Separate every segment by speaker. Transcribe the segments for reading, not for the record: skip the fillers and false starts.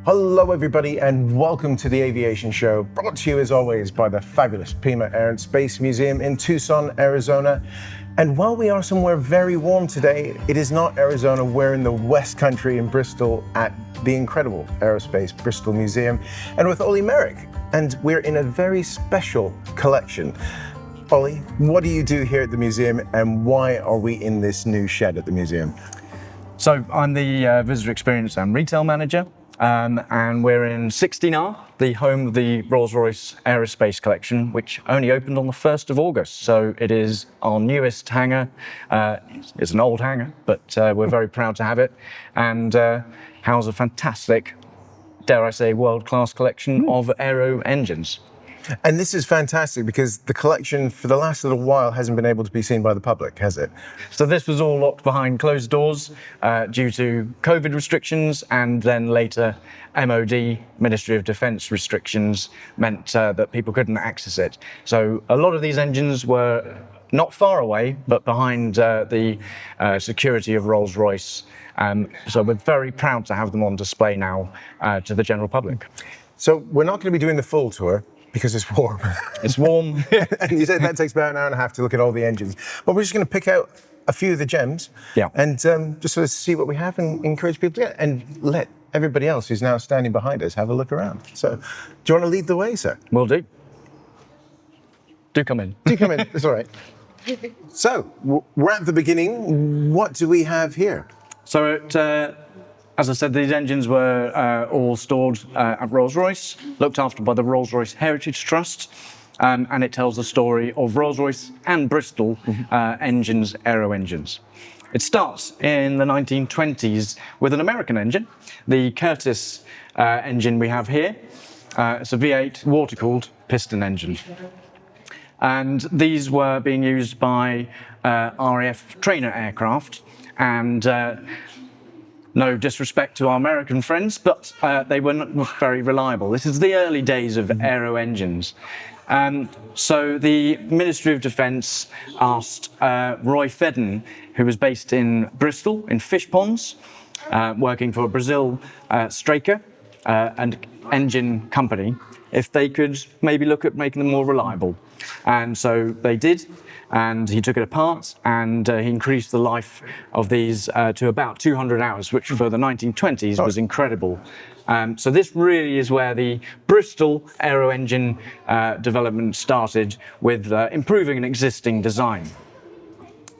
Speaker 1: Hello everybody and welcome to the Aviation Show, brought to you as always by the fabulous Pima Air and Space Museum in Tucson, Arizona. And while we are somewhere very warm today, it is not Arizona, we're in the West Country in Bristol at the incredible Aerospace Bristol Museum and with Ollie Merrick. And we're in a very special collection. Ollie, what do you do here at the museum and why are we in this new shed at the museum?
Speaker 2: So I'm the Visitor Experience and Retail Manager. And we're in 16R, the home of the Rolls-Royce Aerospace Collection, which only opened on the 1st of August. So it is our newest hangar. It's an old hangar, but we're very proud to have it and house a fantastic, dare I say, world-class collection of aero engines.
Speaker 1: And this is fantastic because the collection for the last little while hasn't been able to be seen by the public, has it?
Speaker 2: So this was all locked behind closed doors due to COVID restrictions, and then later MOD, Ministry of Defence restrictions meant that people couldn't access it. So a lot of these engines were not far away, but behind the security of Rolls-Royce. So we're very proud to have them on display now to the general public.
Speaker 1: So we're not going to be doing the full tour, because it's warm.
Speaker 2: It's warm.
Speaker 1: And you said that takes about an hour and a half to look at all the engines. But we're just going to pick out a few of the gems and just sort of see what we have and encourage people to get and let everybody else who's now standing behind us have a look around. So do you want to lead the way, sir?
Speaker 2: Will do. Do come in.
Speaker 1: Do come in. It's all right. So we're at the beginning. What do we have here?
Speaker 2: So as I said, these engines were all stored at Rolls-Royce, looked after by the Rolls-Royce Heritage Trust, and it tells the story of Rolls-Royce and Bristol engines, aero engines. It starts in the 1920s with an American engine, the Curtiss engine we have here. It's a V8 water-cooled piston engine. And these were being used by RAF trainer aircraft, and no disrespect to our American friends, but they were not very reliable. This is the early days of aero engines. So the Ministry of Defence asked Roy Fedden, who was based in Bristol, in fish ponds, working for Brazil Straker, an engine company, if they could maybe look at making them more reliable. And so they did, and he took it apart, and he increased the life of these to about 200 hours, which for the 1920s was incredible. So this really is where the Bristol aero engine development started, with improving an existing design.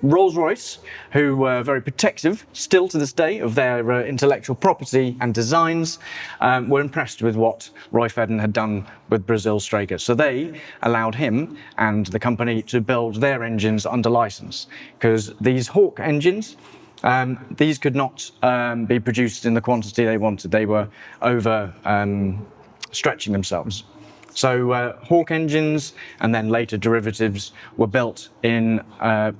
Speaker 2: Rolls-Royce, who were very protective, still to this day, of their intellectual property and designs, were impressed with what Roy Fedden had done with Brazil Straker. So they allowed him and the company to build their engines under license, because these Hawk engines, these could not be produced in the quantity they wanted. They were over stretching themselves. So Hawk engines and then later derivatives were built in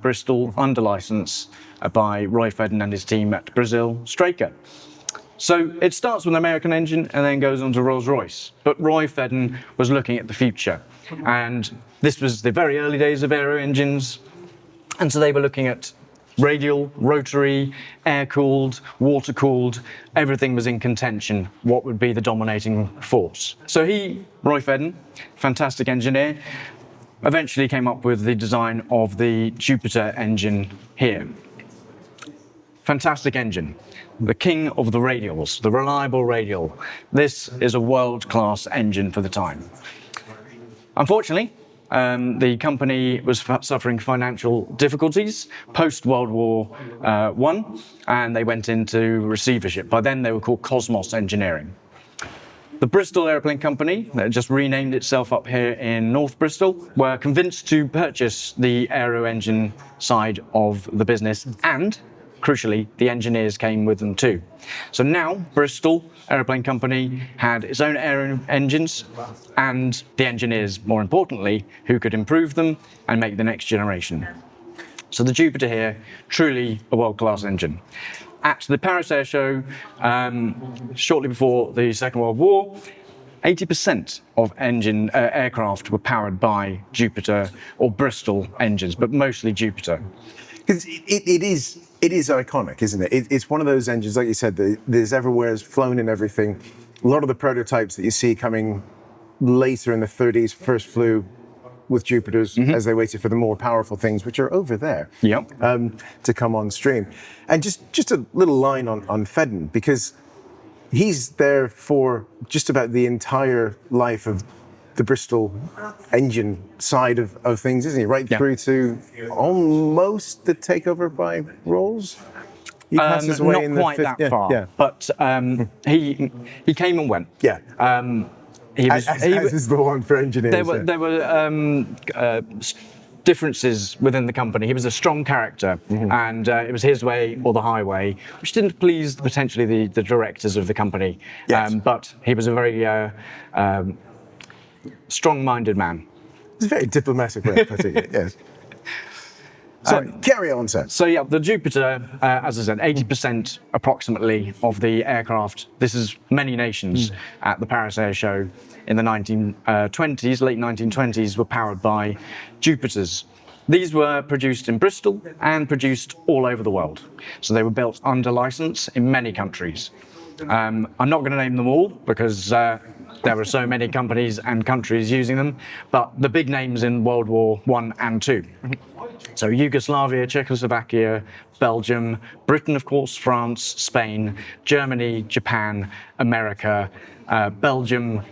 Speaker 2: Bristol under license by Roy Fedden and his team at Brazil Straker. So it starts with an American engine and then goes on to Rolls-Royce. But Roy Fedden was looking at the future. And this was the very early days of aero engines. And so they were looking at radial, rotary, air-cooled, water-cooled, everything was in contention. What would be the dominating force? So he, Roy Fedden, fantastic engineer, eventually came up with the design of the Jupiter engine here. Fantastic engine, the king of the radials, the reliable radial. This is a world-class engine for the time. Unfortunately, the company was suffering financial difficulties post-World War I, and they went into receivership. By then, they were called Cosmos Engineering. The Bristol Aeroplane Company, that just renamed itself up here in North Bristol, were convinced to purchase the aero engine side of the business, and crucially, the engineers came with them too. So now, Bristol Aeroplane Company had its own aero engines and the engineers, more importantly, who could improve them and make the next generation. So the Jupiter here, truly a world-class engine. At the Paris Air Show, shortly before the Second World War, 80% of aircraft were powered by Jupiter or Bristol engines, but mostly Jupiter.
Speaker 1: Because it is iconic, isn't it? It's one of those engines, like you said, that there's everywhere, it's flown in everything. a lot of the prototypes that you see coming later in the 30s first flew with Jupiters as they waited for the more powerful things, which are over there,
Speaker 2: Yep.
Speaker 1: to come on stream. And just a little line on Fedden, because he's there for just about the entire life of the Bristol engine side of things, isn't he? Right through to almost the takeover by Rolls. He passes away
Speaker 2: Not
Speaker 1: in
Speaker 2: quite
Speaker 1: the
Speaker 2: that far, but he came and went.
Speaker 1: Yeah.
Speaker 2: He was,
Speaker 1: As
Speaker 2: he,
Speaker 1: is the one for engineers.
Speaker 2: there were differences within the company. He was a strong character, and it was his way or the highway, which didn't please potentially the directors of the company.
Speaker 1: Yes.
Speaker 2: But he was a very strong-minded man.
Speaker 1: It's a very diplomatic way of putting it, yes. So carry on, sir.
Speaker 2: So yeah, the Jupiter, as I said, 80% approximately of the aircraft. This is many nations at the Paris Air Show in the 1920s, late 1920s, were powered by Jupiters. These were produced in Bristol and produced all over the world. So they were built under license in many countries. I'm not going to name them all because there were so many companies and countries using them, but the big names in World War I and II. So Yugoslavia, Czechoslovakia, Belgium, Britain, of course, France, Spain, Germany, Japan, America, Belgium,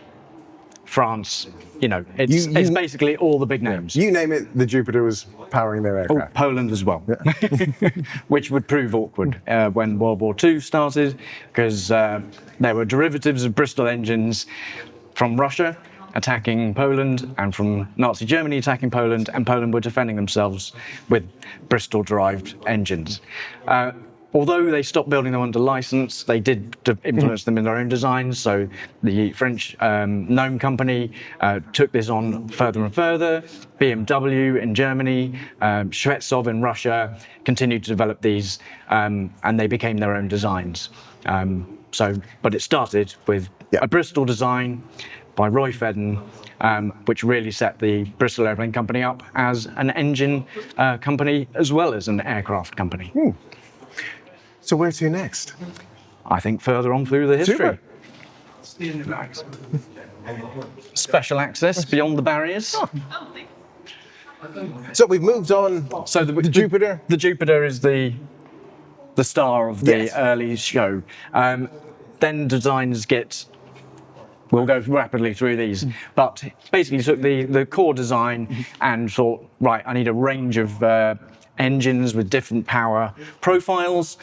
Speaker 2: France. You know, it's basically all the big names.
Speaker 1: You name it, the Jupiter was powering their aircraft.
Speaker 2: Poland as well, which would prove awkward when World War II started, because there were derivatives of Bristol engines from Russia attacking Poland and from Nazi Germany attacking Poland, and Poland were defending themselves with Bristol-derived engines. Although they stopped building them under license, they did influence them in their own designs. So the French Gnome company took this on further and further. BMW in Germany, Shvetsov in Russia continued to develop these, and they became their own designs. But it started with a Bristol design by Roy Fedden, which really set the Bristol Airplane Company up as an engine company as well as an aircraft company.
Speaker 1: So where to next?
Speaker 2: I think further on through the history.
Speaker 1: Super.
Speaker 2: Special access beyond the barriers.
Speaker 1: So we've moved on.
Speaker 2: So the
Speaker 1: Jupiter?
Speaker 2: The Jupiter is the star of the early show. Then designs get. We'll go rapidly through these, but basically took the core design and thought, right, I need a range of engines with different power profiles.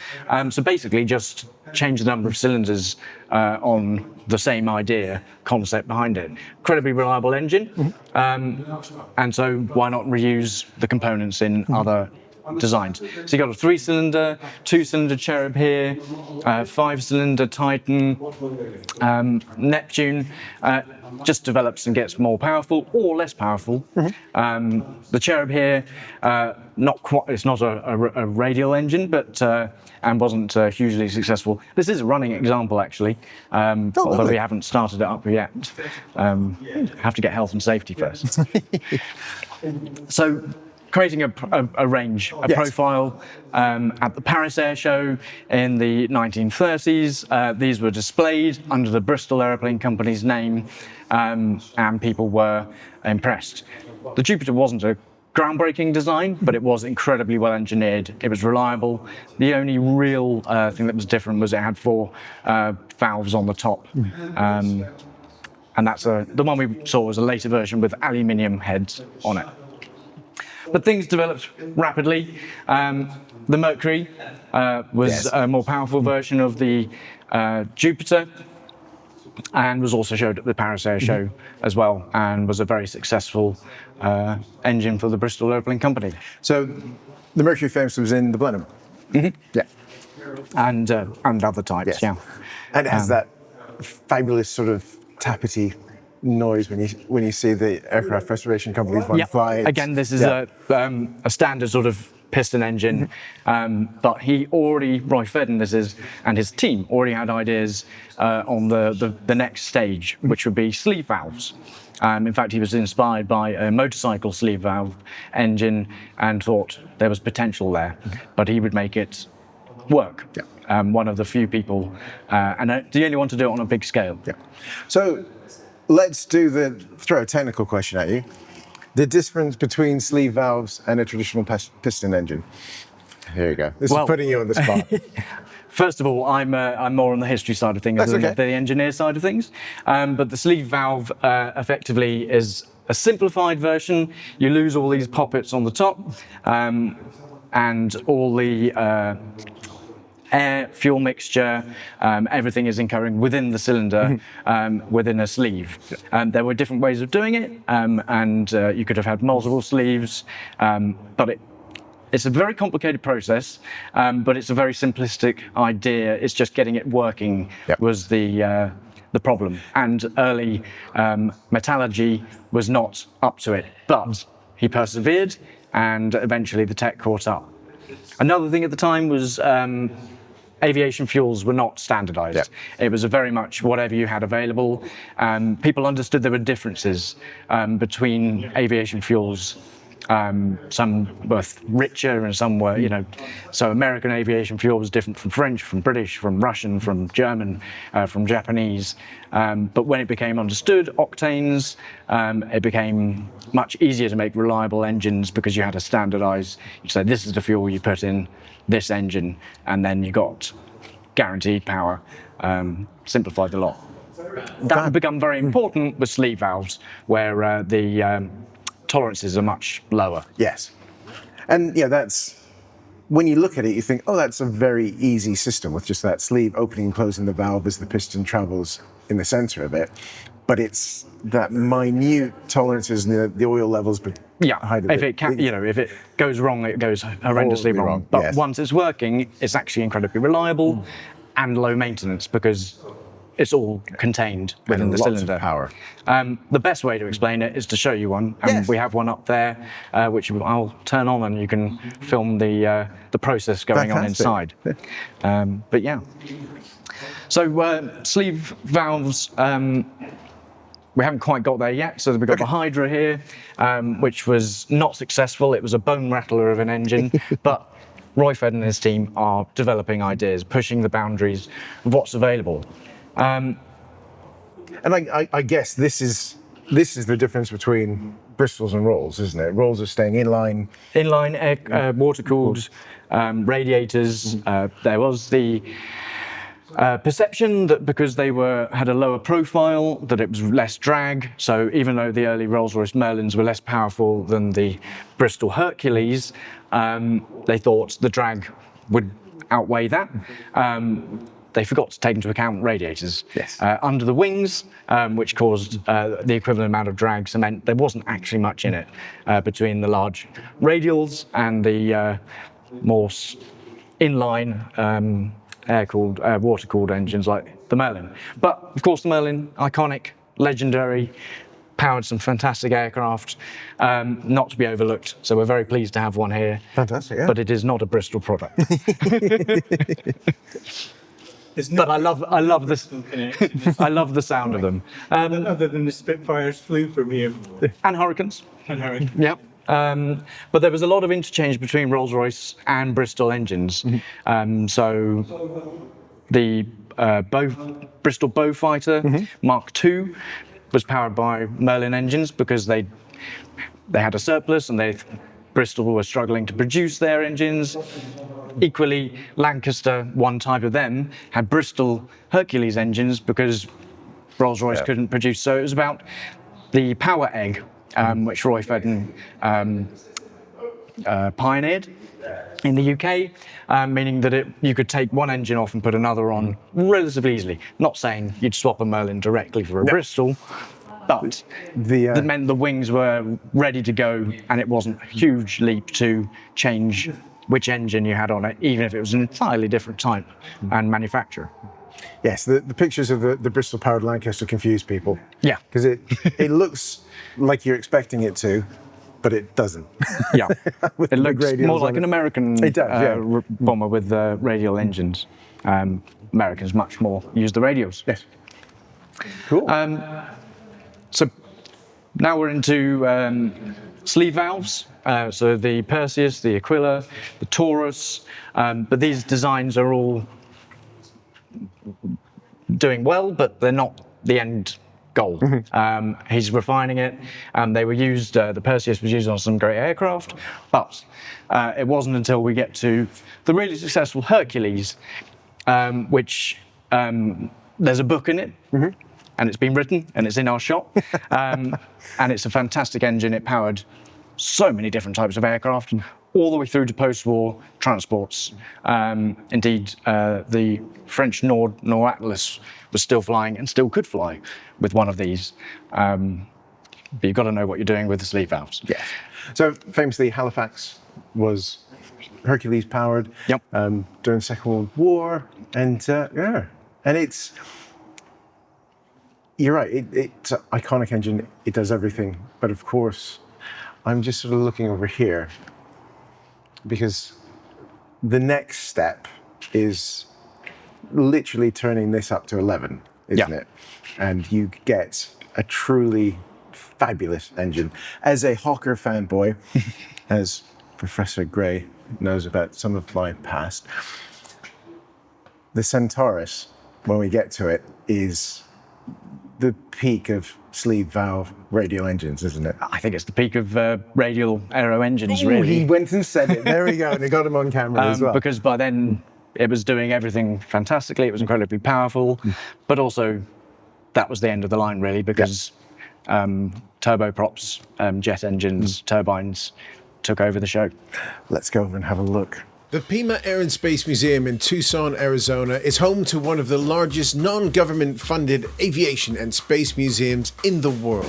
Speaker 2: So basically just change the number of cylinders on the same idea, concept behind it. Incredibly reliable engine, and so why not reuse the components in other designs? So you got a 3-cylinder, 2-cylinder Cherub here, 5-cylinder Titan, Neptune. Just develops and gets more powerful or less powerful. The Cherub here, not quite. It's not a radial engine, but and wasn't hugely successful. This is a running example, actually, although we haven't started it up yet. Have to get health and safety first. So, creating a range, a profile at the Paris Air Show in the 1930s. These were displayed under the Bristol Airplane Company's name, and people were impressed. The Jupiter wasn't a groundbreaking design, but it was incredibly well engineered. It was reliable. The only real thing that was different was it had 4 valves on the top. And that's the one we saw was a later version with aluminium heads on it. But things developed rapidly. The Mercury was a more powerful version of the Jupiter, and was also showed at the Paris Air Show as well, and was a very successful engine for the Bristol Airplane Company.
Speaker 1: So the Mercury famous was in the Blenheim. Yeah.
Speaker 2: And other types, yeah.
Speaker 1: And it has that fabulous sort of tappety noise when you see the aircraft restoration companies want to fly.
Speaker 2: Again, this is a standard sort of piston engine, but Roy Fedden, and his team already had ideas on the next stage, which would be sleeve valves. In fact, he was inspired by a motorcycle sleeve valve engine and thought there was potential there, but he would make it work.
Speaker 1: Yeah.
Speaker 2: One of the few people, and the only one to do it on a big scale.
Speaker 1: Yeah. So let's throw a technical question at you. The difference between sleeve valves and a traditional piston engine. Here you go. This is putting you on the spot.
Speaker 2: First of all, I'm more on the history side of things than the engineer side of things. But the sleeve valve effectively is a simplified version. You lose all these poppets on the top, and all the air, fuel mixture, everything is occurring within the cylinder, within a sleeve. There were different ways of doing it, and you could have had multiple sleeves, but it's a very complicated process, but it's a very simplistic idea. It's just getting it working was the problem. And early metallurgy was not up to it, but he persevered, and eventually the tech caught up. Another thing at the time was aviation fuels were not standardized. Yeah. It was very much whatever you had available. People understood there were differences between aviation fuels. Some were richer and some were, so American aviation fuel was different from French, from British, from Russian, from German, from Japanese. But when it became understood, octanes, it became much easier to make reliable engines because you had to standardize. You said, this is the fuel you put in this engine, and then you got guaranteed power, simplified a lot. That had become very important with sleeve valves, where the tolerances are much lower.
Speaker 1: Yes. And that's, when you look at it, you think, oh, that's a very easy system with just that sleeve opening and closing the valve as the piston travels in the center of it. But it's that minute tolerances and the oil levels.
Speaker 2: If it goes wrong, it goes horrendously wrong. But once it's working, it's actually incredibly reliable and low maintenance because it's all contained within the cylinder.
Speaker 1: Of power.
Speaker 2: The best way to explain it is to show you one, and we have one up there, which I'll turn on, and you can film the process going on inside. But yeah. So sleeve valves. We haven't quite got there yet, so we've got the Hydra here, which was not successful. It was a bone rattler of an engine, but Roy Fed and his team are developing ideas, pushing the boundaries of what's available.
Speaker 1: And I guess this is the difference between Bristol's and Rolls, isn't it? Rolls are staying inline.
Speaker 2: Inline, water-cooled radiators. There was the perception that because they had a lower profile, that it was less drag. So even though the early Rolls-Royce Merlins were less powerful than the Bristol Hercules, they thought the drag would outweigh that. They forgot to take into account radiators under the wings, which caused the equivalent amount of drag. So meant there wasn't actually much in it between the large radials and the more inline air-cooled, water-cooled engines like the Merlin. But of course, the Merlin, iconic, legendary, powered some fantastic aircraft, not to be overlooked. So we're very pleased to have one here.
Speaker 1: Fantastic, yeah.
Speaker 2: But it is not a Bristol product. But I love this. I love the sound of them.
Speaker 3: Other than the Spitfires flew from here.
Speaker 2: And Hurricanes.
Speaker 3: And Hurricanes.
Speaker 2: Yep. But there was a lot of interchange between Rolls-Royce and Bristol engines. So the Bristol Beaufighter Mark II was powered by Merlin engines because they had a surplus and Bristol were struggling to produce their engines. Equally, Lancaster, one type of them, had Bristol Hercules engines because Rolls-Royce couldn't produce. So it was about the power egg, which Roy Fedden pioneered in the UK, meaning that you could take one engine off and put another on relatively easily. Not saying you'd swap a Merlin directly for a Bristol, but that meant the wings were ready to go, and it wasn't a huge leap to change which engine you had on it, even if it was an entirely different type and manufacturer.
Speaker 1: Yes, the pictures of the Bristol-powered Lancaster confuse people.
Speaker 2: Yeah.
Speaker 1: Because it looks like you're expecting it to, but it doesn't.
Speaker 2: Yeah. It looks more like an American bomber with radial engines. Americans much more use the radials.
Speaker 1: Yes. Cool.
Speaker 2: So now we're into sleeve valves, so the Perseus, the Aquila, the Taurus, but these designs are all doing well, but they're not the end goal. He's refining it. They were used, the Perseus was used on some great aircraft, but it wasn't until we get to the really successful Hercules, which there's a book in it, and it's been written, and it's in our shop, and it's a fantastic engine. It powered so many different types of aircraft, all the way through to post-war transports. Indeed, the French Nord Atlas was still flying and still could fly with one of these. But you've got to know what you're doing with the sleeve valves.
Speaker 1: Yeah. So famously, Halifax was Hercules powered.
Speaker 2: Yep.
Speaker 1: During the Second World War, and and it's. You're right. It's an iconic engine. It does everything. But of course, I'm just sort of looking over here because the next step is literally turning this up to 11, isn't it? And you get a truly fabulous engine. As a Hawker fanboy, as Professor Gray knows about some of my past, the Centaurus, when we get to it, is the peak of sleeve valve radial engines, isn't it?
Speaker 2: I think it's the peak of radial aero engines,
Speaker 1: Ooh,
Speaker 2: really.
Speaker 1: he went and said it. There we go. They got him on camera as well.
Speaker 2: Because by then it was doing everything fantastically. It was incredibly powerful, but also that was the end of the line, really, because turboprops, jet engines, turbines took over the show.
Speaker 1: Let's go over and have a look. The Pima Air and Space Museum in Tucson, Arizona is home to one of the largest non-government funded aviation and space museums in the world.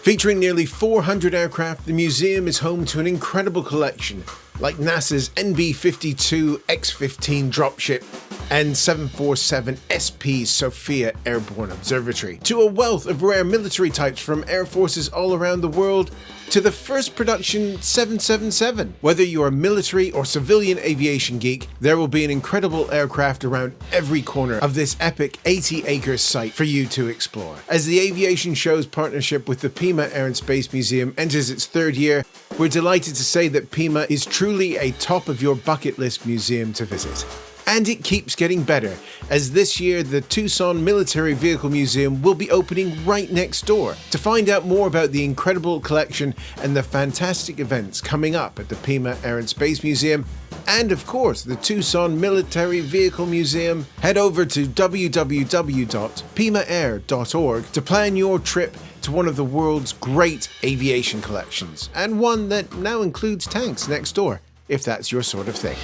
Speaker 1: Featuring nearly 400 aircraft, the museum is home to an incredible collection like NASA's NB-52 X-15 dropship and 747 SP Sophia Airborne Observatory, to a wealth of rare military types from air forces all around the world, to the first production 777. Whether you're a military or civilian aviation geek, there will be an incredible aircraft around every corner of this epic 80-acre site for you to explore. As the Aviation Show's partnership with the Pima Air and Space Museum enters its third year, we're delighted to say that Pima is truly a top of your bucket list museum to visit. And it keeps getting better, as this year the Tucson Military Vehicle Museum will be opening right next door. To find out more about the incredible collection and the fantastic events coming up at the Pima Air and Space Museum, and of course the Tucson Military Vehicle Museum, head over to www.pimaair.org to plan your trip to one of the world's great aviation collections, and one that now includes tanks next door, if that's your sort of thing.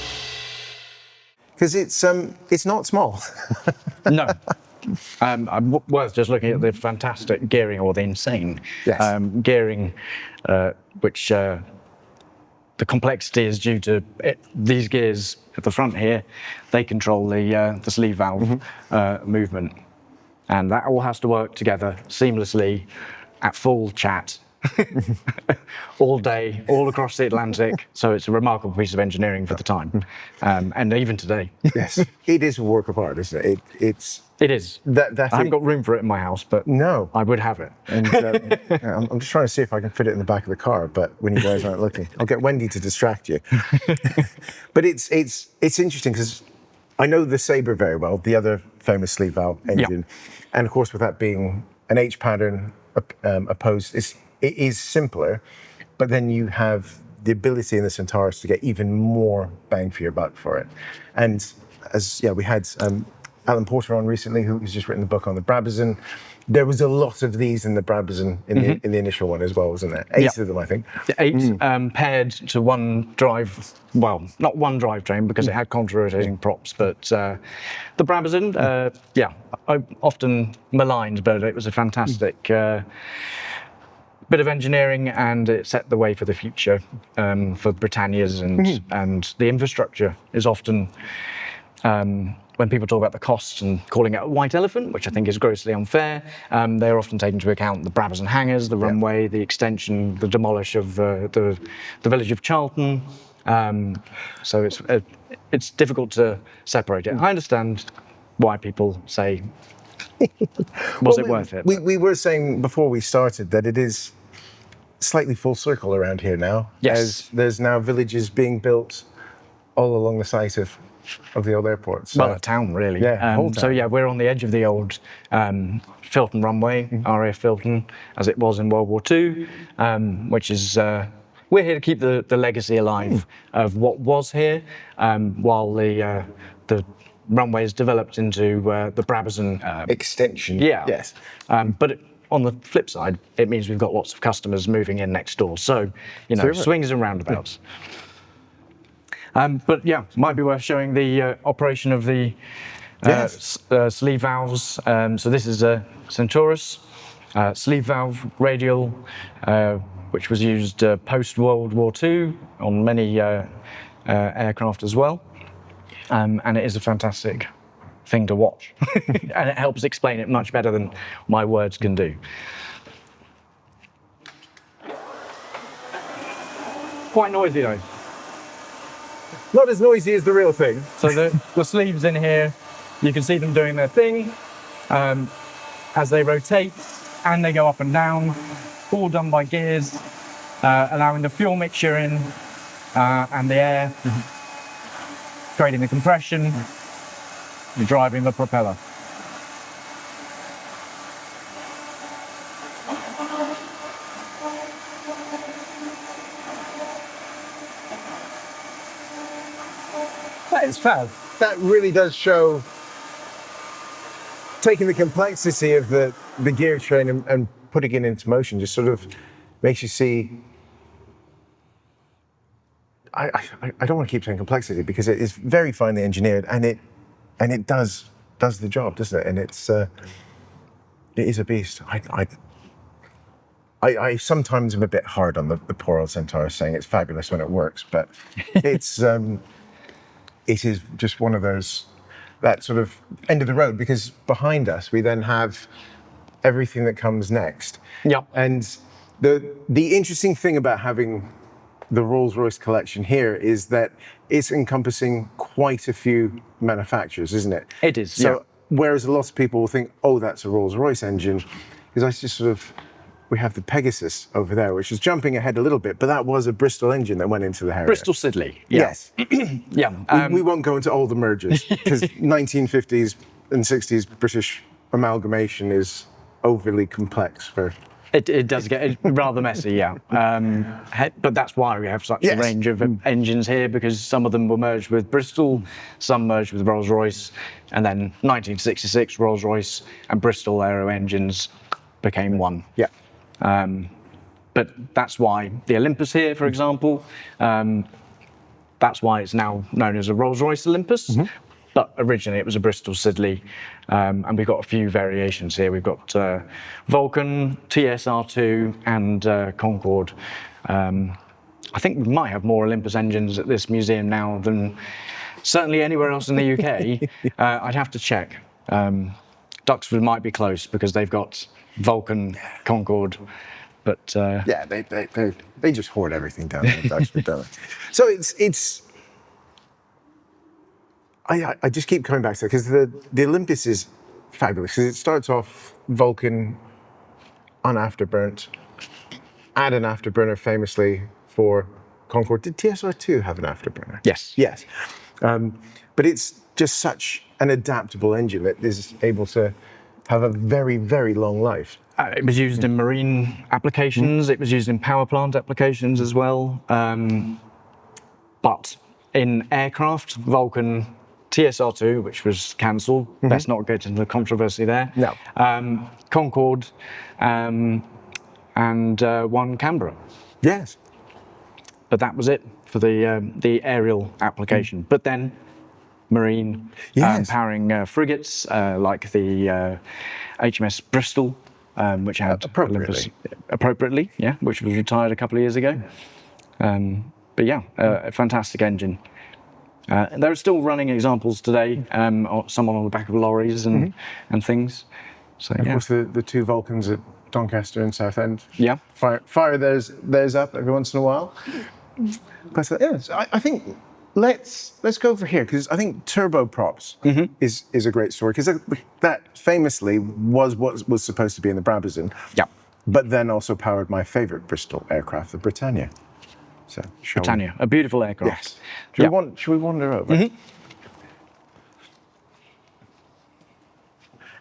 Speaker 1: Because it's not small.
Speaker 2: No. Worth just looking at the fantastic gearing, or the insane gearing, which the complexity is due to these gears at the front here. They control the sleeve valve movement. And that all has to work together seamlessly at full chat all day, all across the Atlantic. So it's a remarkable piece of engineering for the time, and even today.
Speaker 1: Yes, it is a work of art, isn't it?
Speaker 2: It is. I haven't got room for it in my house, but
Speaker 1: no,
Speaker 2: I would have it.
Speaker 1: And I'm just trying to see if I can fit it in the back of the car, but when you guys aren't looking, I'll get Wendy to distract you. But it's interesting because I know the Sabre very well, the other famous sleeve valve engine, and of course with that being an H pattern opposed, it is simpler, but then you have the ability in the Centaurus to get even more bang for your buck for it. And we had Alan Porter on recently, who's just written the book on the Brabazon. There was a lot of these in the Brabazon in the initial one as well, wasn't there? 8 of them, I think.
Speaker 2: 8 paired to one drive, well, not one drivetrain because it had contra-rotating props, but the Brabazon, often maligned, but it was a fantastic bit of engineering, and it set the way for the future for Britannias, and the infrastructure is often, when people talk about the costs and calling it a white elephant, which I think is grossly unfair, they're often taken into account the Brabazon hangars, the runway, the extension, the demolish of the village of Charlton. So it's difficult to separate it. I understand why people say, was it worth it?
Speaker 1: We were saying before we started that it is slightly full circle around here now.
Speaker 2: Yes.
Speaker 1: As there's now villages being built all along the site of the old airport. So,
Speaker 2: Well, a town, really.
Speaker 1: Yeah, whole
Speaker 2: So,
Speaker 1: town.
Speaker 2: yeah, we're on the edge of the old Filton runway, RAF Filton, as it was in World War II, which is, we're here to keep the legacy alive of what was here, while the runway is developed into the Brabazon.
Speaker 1: extension.
Speaker 2: Yeah.
Speaker 1: Yes.
Speaker 2: But on the flip side, it means we've got lots of customers moving in next door. So,
Speaker 1: Terrific.
Speaker 2: swings and roundabouts. But yeah, might be worth showing the operation of the
Speaker 1: Yes.
Speaker 2: sleeve valves. So this is a Centaurus sleeve valve radial, which was used post World War II on many aircraft as well. And it is a fantastic thing to watch. And it helps explain it much better than my words can do. Quite noisy though.
Speaker 1: Not as noisy as the real thing.
Speaker 2: So the sleeves in here, you can see them doing their thing as they rotate and they go up and down, all done by gears, allowing the fuel mixture in and the air, creating the compression, and driving the propeller.
Speaker 1: That is fab. That really does show taking the complexity of the gear train and putting it into motion. Just sort of makes you see. I don't want to keep saying complexity because it is very finely engineered and it does the job, doesn't it? And it is a beast. I sometimes am a bit hard on the poor old Centaurus, saying it's fabulous when it works, but it's it is just one of those, that sort of end of the road, because behind us we then have everything that comes next.
Speaker 2: Yep.
Speaker 1: And the interesting thing about having the Rolls-Royce collection here is that it's encompassing quite a few manufacturers, isn't it?
Speaker 2: It is,
Speaker 1: So
Speaker 2: yeah.
Speaker 1: whereas a lot of people will think, oh, that's a Rolls-Royce engine, because I just sort of, we have the Pegasus over there, which is jumping ahead a little bit, but that was a Bristol engine that went into the Harrier.
Speaker 2: Bristol Siddeley. Yeah.
Speaker 1: Yes.
Speaker 2: Yeah.
Speaker 1: We won't go into all the mergers, because 1950s and 60s British amalgamation is overly complex for...
Speaker 2: It does get rather messy, yeah. But that's why we have such a range of engines here, because some of them were merged with Bristol, some merged with Rolls-Royce, and then 1966 Rolls-Royce and Bristol aero engines became one.
Speaker 1: Yeah.
Speaker 2: But that's why the Olympus here, for example, that's why it's now known as a Rolls-Royce Olympus. But originally it was a Bristol Siddeley, and we've got a few variations here. We've got Vulcan, TSR2, and Concorde. I think we might have more Olympus engines at this museum now than certainly anywhere else in the UK. I'd have to check. Duxford might be close because they've got Vulcan, Concorde, but
Speaker 1: Yeah, they just hoard everything down there in Duxford, don't they? So it's I just keep coming back to it because the Olympus is fabulous because it starts off Vulcan unafterburnt, add an afterburner famously for Concorde. Did TSR2 have an afterburner?
Speaker 2: yes.
Speaker 1: Yes. But it's just such an adaptable engine that is able to have a very, very long life.
Speaker 2: It was used in marine applications. It was used in power plant applications as well. But in aircraft, Vulcan, TSR2, which was cancelled. Let's not get into the controversy there.
Speaker 1: No.
Speaker 2: Concorde, and one Canberra.
Speaker 1: Yes.
Speaker 2: But that was it for the aerial application. But then marine,
Speaker 1: Yes.
Speaker 2: powering frigates like the HMS Bristol, which had
Speaker 1: Appropriately.
Speaker 2: appropriately, yeah, which was retired a couple of years ago. But yeah, a fantastic engine. There are still running examples today, someone on the back of lorries and things. So
Speaker 1: Of
Speaker 2: yeah,
Speaker 1: course, the two Vulcans at Doncaster and Southend.
Speaker 2: yeah.
Speaker 1: Fire theirs up every once in a while. But yeah, so I think let's go over here because I think turboprops is a great story because that famously was what was supposed to be in the Brabazon.
Speaker 2: Yeah.
Speaker 1: but then also powered my favorite Bristol aircraft, the Britannia. So,
Speaker 2: Britannia, a beautiful aircraft.
Speaker 1: Yes.
Speaker 2: Yeah.
Speaker 1: Should we wander over?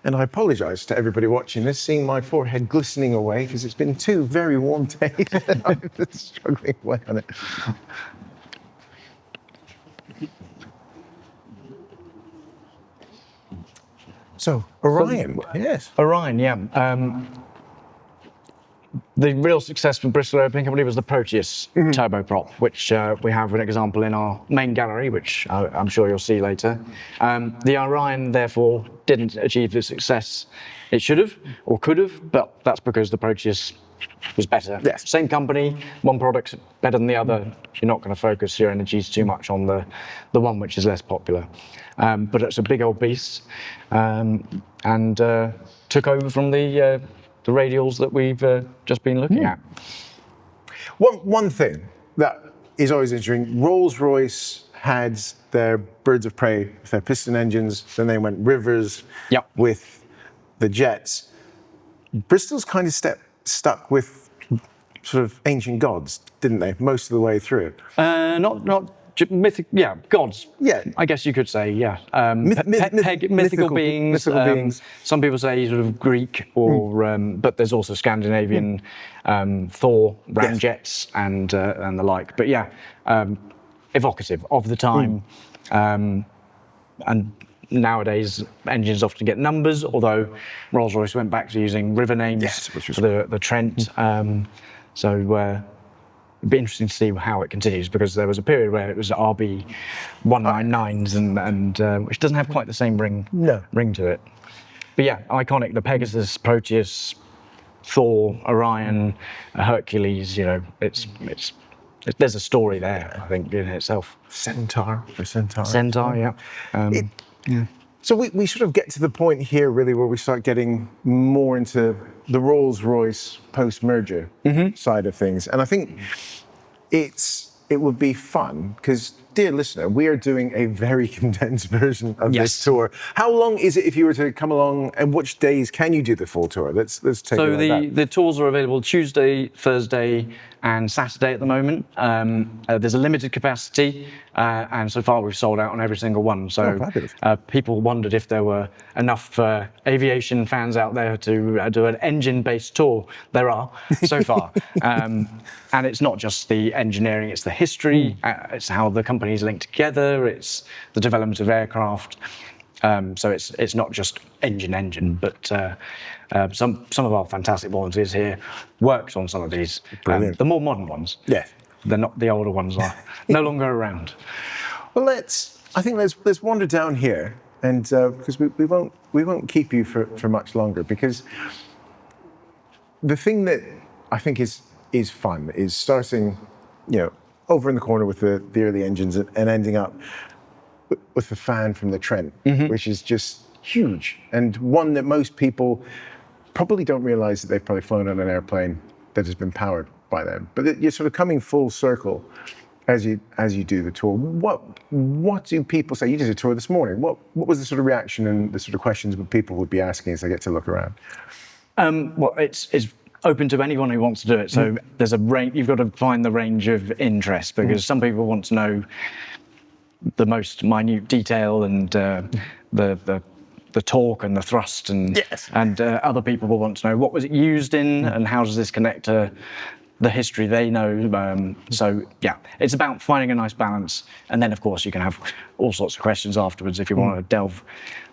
Speaker 1: And I apologise to everybody watching this, seeing my forehead glistening away because it's been 2 very warm days and I'm just struggling away on it. So, Orion, yes.
Speaker 2: Orion, yeah. The real success for Bristol Airplane Company was the Proteus turboprop, which we have an example in our main gallery, which I'm sure you'll see later. The Orion, therefore, didn't achieve the success it should have or could have, but that's because the Proteus was better.
Speaker 1: Yes.
Speaker 2: Same company, one product better than the other. You're not going to focus your energies too much on the one which is less popular. But it's a big old beast, and took over from the radials that we've just been looking at.
Speaker 1: One thing that is always interesting, Rolls-Royce had their birds of prey with their piston engines, then they went rivers
Speaker 2: Yep.
Speaker 1: with the jets. Bristol's kind of stuck with sort of ancient gods, didn't they, most of the way through?
Speaker 2: Mythic, yeah, gods.
Speaker 1: Yeah.
Speaker 2: I guess you could say, yeah.
Speaker 1: Mythical
Speaker 2: Mythical beings.
Speaker 1: mythical beings.
Speaker 2: Some people say sort of Greek, or but there's also Scandinavian, Thor, ramjets, and the like. But yeah, evocative of the time, and nowadays engines often get numbers. Although Rolls-Royce went back to using river names for the Trent. It'd be interesting to see how it continues, because there was a period where it was RB 199s and which doesn't have quite the same ring to it. But yeah, iconic. The Pegasus, Proteus, Thor, Orion, Hercules. You know, there's a story there, I think, in itself.
Speaker 1: Centaur.
Speaker 2: Centaur, yeah.
Speaker 1: So we sort of get to the point here, really, where we start getting more into the Rolls-Royce post-merger side of things. And I think it would be fun, because, dear listener, we are doing a very condensed version of this tour. How long is it if you were to come along, and which days can you do the full tour? Let's take it like that.
Speaker 2: The tours are available Tuesday, Thursday, and Saturday at the moment. There's a limited capacity, and so far we've sold out on every single one. So people wondered if there were enough aviation fans out there to do an engine-based tour. There are, so far. And it's not just the engineering, it's the history, it's how the companies link together, it's the development of aircraft. So it's not just engine, but some of our fantastic volunteers here worked on some of these. The more modern ones.
Speaker 1: Yes.
Speaker 2: They're not, the older ones are no longer around.
Speaker 1: Well, let's wander down here, and because we won't keep you for much longer, because the thing that I think is fun is starting, over in the corner with the early engines and ending up with the fan from the Trent, which is just huge, and one that most people probably don't realize that they've probably flown on an airplane that has been powered by them. But you're sort of coming full circle as you do the tour. What do people say? You did a tour this morning. What was the sort of reaction and the sort of questions that people would be asking as they get to look around?
Speaker 2: Well, it's open to anyone who wants to do it. So there's a range. You've got to find the range of interest, because some people want to know the most minute detail and the torque and the thrust, and other people will want to know what was it used in and how does this connect to the history they know. So yeah, it's about finding a nice balance, and then of course you can have all sorts of questions afterwards if you want to delve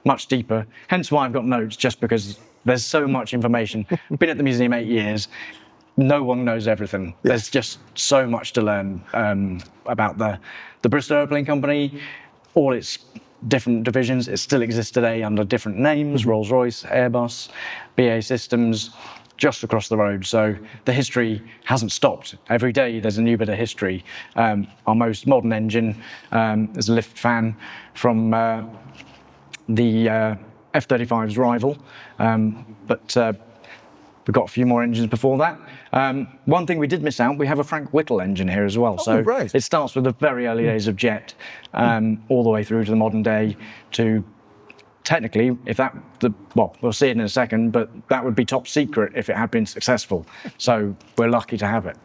Speaker 2: much deeper. Hence why I've got notes, just because there's so much information. I've been at the museum 8 years. No one knows everything. There's just so much to learn about the Bristol Airplane Company, all its different divisions. It still exists today under different names: Rolls-Royce, Airbus, BAE Systems, just across the road. So the history hasn't stopped. Every day there's a new bit of history. Our most modern engine is a lift fan from the F-35's rival, but we've got a few more engines before that. One thing we did miss out, we have a Frank Whittle engine here as well. So it starts with the very early days of jet, all the way through to the modern day, to technically, well, we'll see it in a second, but that would be top secret if it had been successful. So we're lucky to have it.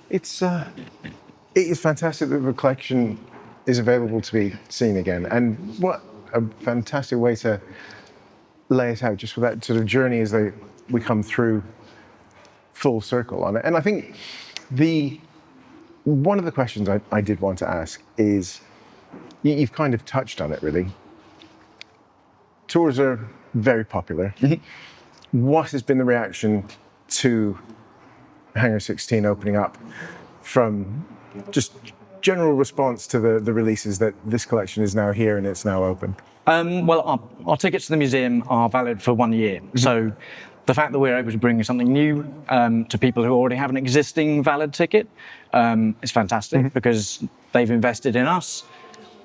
Speaker 1: It is fantastic that the collection is available to be seen again, and what a fantastic way to lay it out, just with that sort of journey as we come through full circle on it. And I think one of the questions I did want to ask is, you've kind of touched on it really. Tours are very popular. What has been the reaction to Hangar 16 opening up from just general response to the releases that this collection is now here and it's now open?
Speaker 2: Well, our tickets to the museum are valid for 1 year. So the fact that we're able to bring something new to people who already have an existing valid ticket is fantastic, because they've invested in us.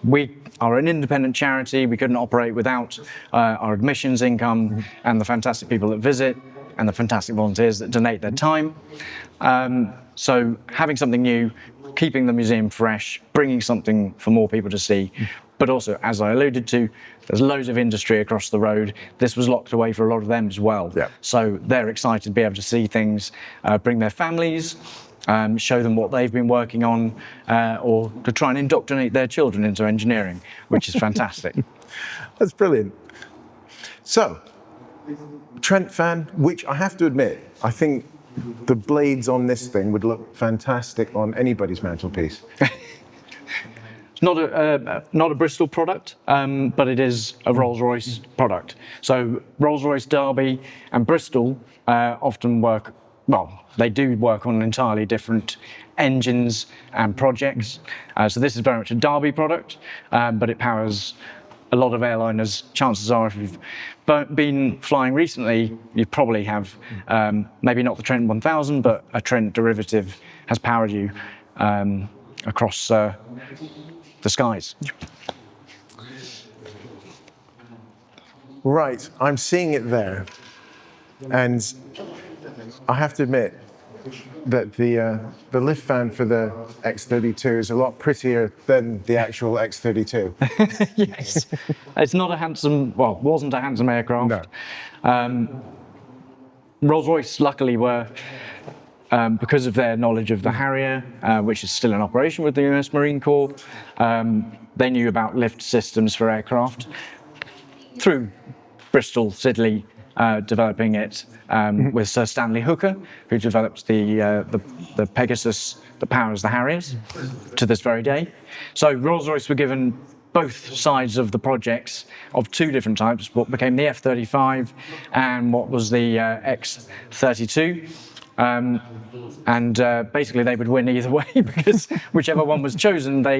Speaker 2: We are an independent charity. We couldn't operate without our admissions income and the fantastic people that visit and the fantastic volunteers that donate their time. So having something new, keeping the museum fresh, bringing something for more people to see. But also, as I alluded to, there's loads of industry across the road. This was locked away for a lot of them as well.
Speaker 1: Yeah.
Speaker 2: So they're excited to be able to see things, bring their families, show them what they've been working on, or to try and indoctrinate their children into engineering, which is fantastic.
Speaker 1: That's brilliant. So, Trent fan, which I have to admit, I think the blades on this thing would look fantastic on anybody's mantelpiece.
Speaker 2: It's not a Bristol product, but it is a Rolls-Royce product. So Rolls-Royce Derby and Bristol often work, well, they do work on entirely different engines and projects. So this is very much a Derby product, but it powers a lot of airliners. Chances are, if you've been flying recently, you probably have, maybe not the Trent 1000, but a Trent derivative has powered you across the skies.
Speaker 1: Right, I'm seeing it there, and I have to admit that the lift fan for the X32 is a lot prettier than the actual X32.
Speaker 2: Yes, it's not a handsome, well, wasn't a handsome aircraft.
Speaker 1: No.
Speaker 2: Rolls-Royce, luckily, were, because of their knowledge of the Harrier, which is still in operation with the US Marine Corps, they knew about lift systems for aircraft through Bristol Siddeley developing it with Sir Stanley Hooker, who developed the Pegasus that powers the Harriers to this very day. So Rolls-Royce were given both sides of the projects of two different types, what became the F-35 and what was the X-32. Basically they would win either way, because whichever one was chosen, they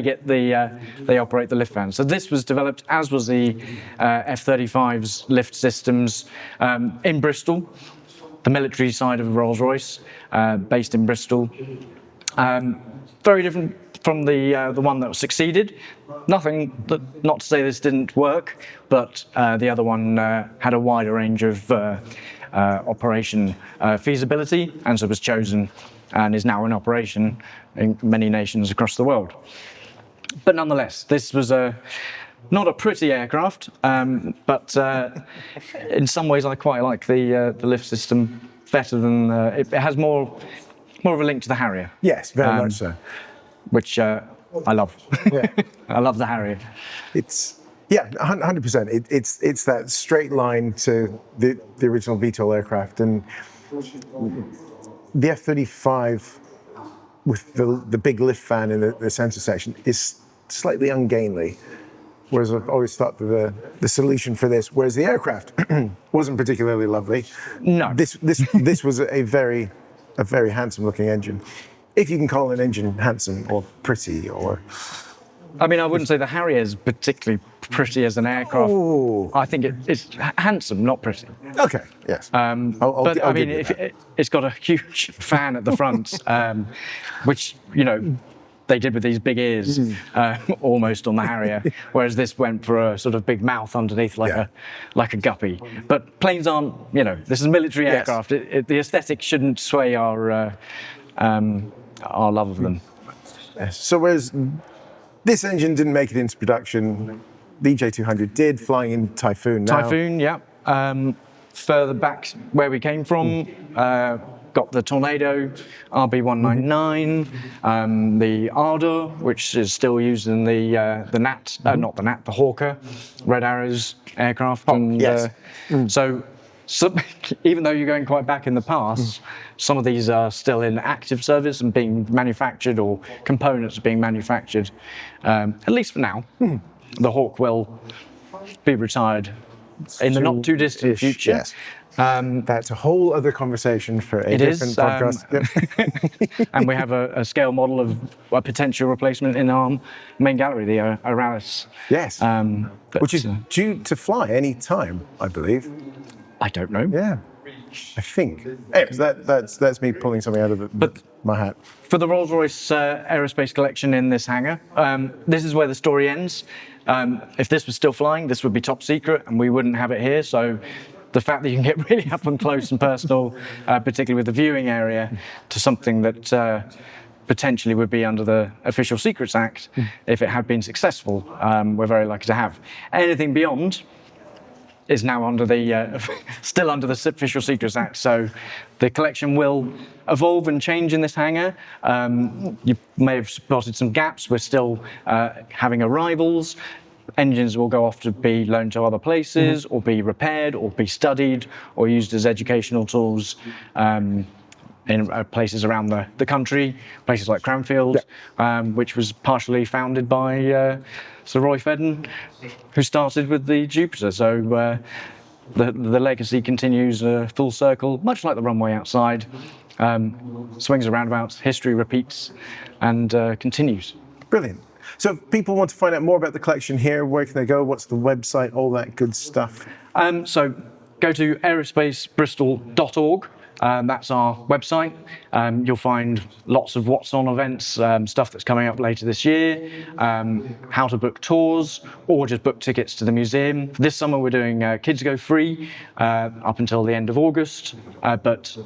Speaker 2: operate the lift fan. So this was developed, as was the F-35's lift systems, in Bristol, the military side of Rolls-Royce, based in Bristol. Very different from the one that succeeded. Not to say this didn't work, but the other one had a wider range of operation feasibility, and so was chosen and is now in operation in many nations across the world. But nonetheless, this was not a pretty aircraft, but in some ways I quite like the lift system better than it has more of a link to the Harrier.
Speaker 1: Yes, very much so.
Speaker 2: Which I love.
Speaker 1: Yeah.
Speaker 2: I love the Harrier.
Speaker 1: Yeah, 100%. It's that straight line to the original VTOL aircraft, and the F-35 with the big lift fan in the center section is slightly ungainly. Whereas I've always thought that the solution for this, whereas the aircraft wasn't particularly lovely.
Speaker 2: No.
Speaker 1: This was a very handsome looking engine, if you can call an engine handsome or pretty or.
Speaker 2: I mean, I wouldn't say the Harrier is particularly pretty as an aircraft.
Speaker 1: Ooh.
Speaker 2: I think it's handsome, not pretty.
Speaker 1: Okay, yes.
Speaker 2: But I mean, it's got a huge fan at the front, which, you know, they did with these big ears, almost on the Harrier, whereas this went for a sort of big mouth underneath, like a guppy. But planes aren't, you know, this is a military aircraft. The aesthetic shouldn't sway our love of them.
Speaker 1: Yes. So whereas This engine didn't make it into production. The J200 did, flying in Typhoon now.
Speaker 2: Typhoon, yeah. Further back where we came from, got the Tornado RB199, the Ardor, which is still used in the Nat, not the Nat, the Hawker, Red Arrows aircraft. And
Speaker 1: yes.
Speaker 2: So even though you're going quite back in the past, some of these are still in active service and being manufactured, or components are being manufactured, at least for now. The Hawk will be retired in the not too distant future.
Speaker 1: Yes. That's a whole other conversation for a different podcast. Yep.
Speaker 2: And we have a scale model of a potential replacement in our main gallery, the Aralis.
Speaker 1: Yes. Which is due to fly any time, I believe.
Speaker 2: I don't know.
Speaker 1: Yeah. I think. Anyways, that's me pulling something out of my hat.
Speaker 2: For the Rolls-Royce Aerospace Collection in this hangar, this is where the story ends. If this was still flying, this would be top secret and we wouldn't have it here. So the fact that you can get really up and close and personal, particularly with the viewing area, to something that potentially would be under the Official Secrets Act, if it had been successful, we're very lucky to have. Anything beyond is now under the still under the Official Secrets Act. So the collection will evolve and change in this hangar. You may have spotted some gaps. We're still having arrivals. Engines will go off to be loaned to other places, or be repaired, or be studied, or used as educational tools in places around the country, places like Cranfield, which was partially founded by Sir Roy Fedden, who started with the Jupiter. So the legacy continues full circle, much like the runway outside. Swings and roundabouts, history repeats and continues.
Speaker 1: Brilliant. So if people want to find out more about the collection here, where can they go? What's the website? All that good stuff.
Speaker 2: So go to aerospacebristol.org. That's our website. You'll find lots of what's on events, stuff that's coming up later this year, how to book tours, or just book tickets to the museum. This summer we're doing Kids Go Free up until the end of August, but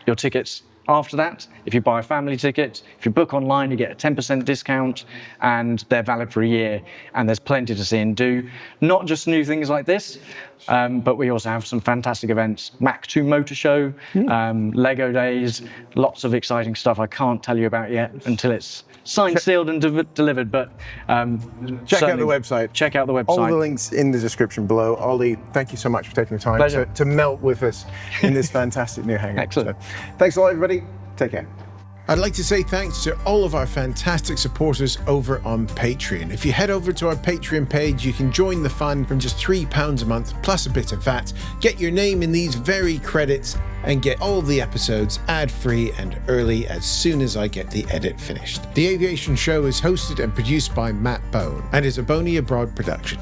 Speaker 2: your tickets after that, if you buy a family ticket, if you book online, you get a 10% discount, and they're valid for a year, and there's plenty to see and do. Not just new things like this, but we also have some fantastic events. Mach 2 Motor Show, Lego Days, lots of exciting stuff I can't tell you about yet until it's signed, sealed and delivered, but
Speaker 1: check out the website.
Speaker 2: Check out the website.
Speaker 1: All the links in the description below. Ollie, thank you so much for taking the time to melt with us in this fantastic new hangar.
Speaker 2: Excellent.
Speaker 1: So, thanks a lot, everybody. Take care. I'd like to say thanks to all of our fantastic supporters over on Patreon. If you head over to our Patreon page, you can join the fun from just £3 a month, plus a bit of VAT, get your name in these very credits, and get all the episodes ad-free and early as soon as I get the edit finished. The Aviation Show is hosted and produced by Matt Bone and is a Boney Abroad production.